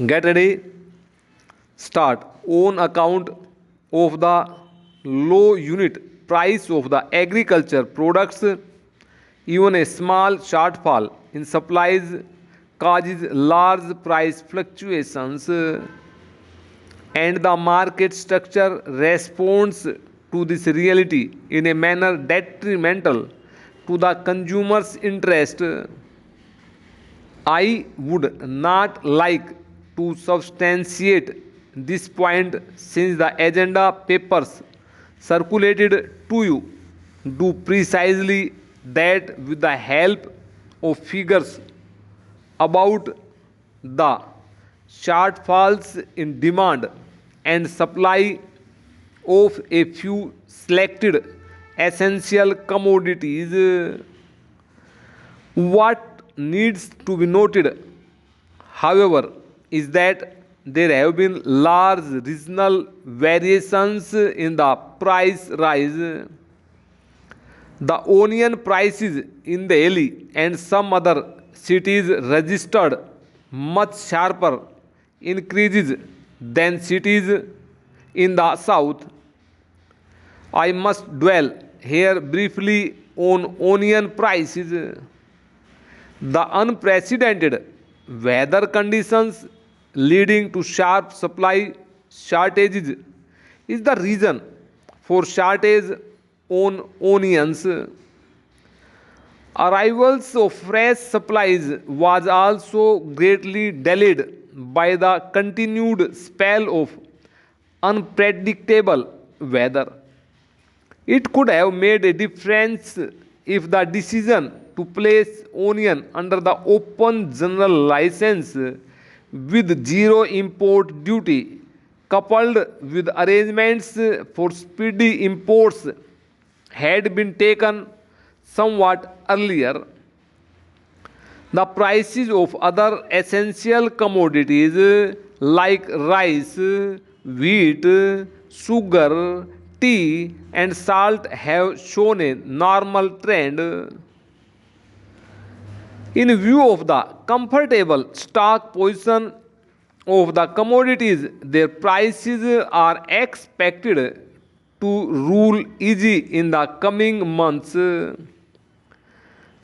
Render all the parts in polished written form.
Get ready, start. On account of the low unit price of the agriculture products, even a small shortfall in supplies causes large price fluctuations, and the market structure responds to this reality in a manner detrimental to the consumer's interest. I would not like to substantiate this point since the agenda papers circulated to you do precisely that with the help of figures about the shortfalls in demand and supply of a few selected essential commodities. What needs to be noted, however, is that there have been large regional variations in the price rise. The onion prices in Delhi and some other cities registered much sharper increases than cities in the south. I must dwell here briefly on onion prices. The unprecedented weather conditions leading to sharp supply shortages is the reason for shortage on onions. Arrivals of fresh supplies was also greatly delayed by the continued spell of unpredictable weather. It could have made a difference if the decision to place onion under the open general license with zero import duty coupled with arrangements for speedy imports had been taken somewhat earlier. The prices of other essential commodities like rice, wheat, sugar, tea, and salt have shown a normal trend. In view of the comfortable stock position of the commodities, their prices are expected to rule easy in the coming months.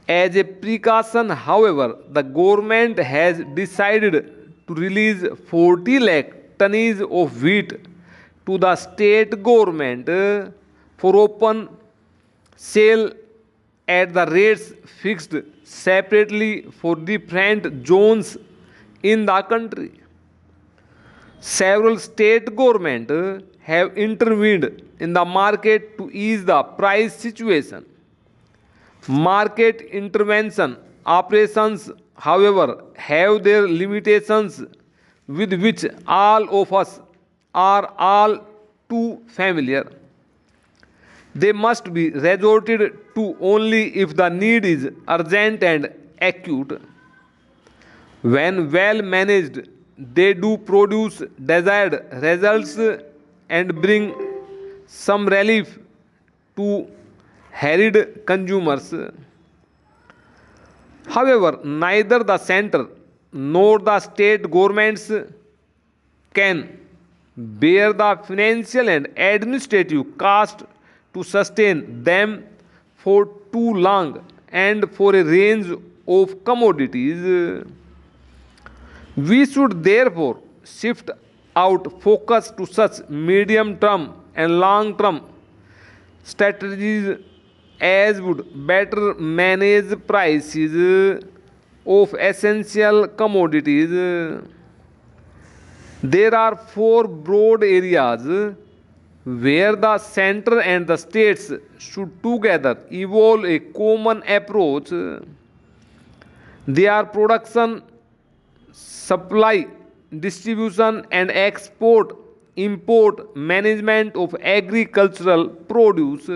As a precaution, however, the government has decided to release 40 lakh tons of wheat to the state government for open sale at the rates fixed separately for different zones in the country. Several state governments have intervened in the market to ease the price situation. Market intervention operations, however, have their limitations with which all of us are all too familiar. They must be resorted to only if the need is urgent and acute. When well managed, they do produce desired results and bring some relief to harried consumers. However, neither the center nor the state governments can bear the financial and administrative cost to sustain them for too long and for a range of commodities. We should therefore shift out focus to such medium term and long term strategies as would better manage prices of essential commodities. There are four broad areas where the center and the states should together evolve a common approach. They are production, supply, distribution, and export import management of agricultural produce.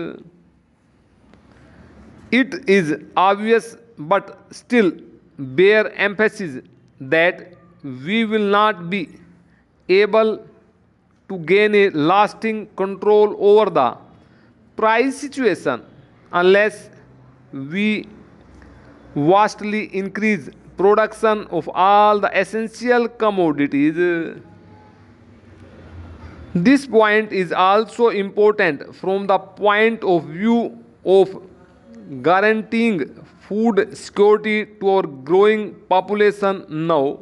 It is obvious but still bear emphasis that we will not be able to gain a lasting control over the price situation unless we vastly increase production of all the essential commodities. This point is also important from the point of view of guaranteeing food security to our growing population now.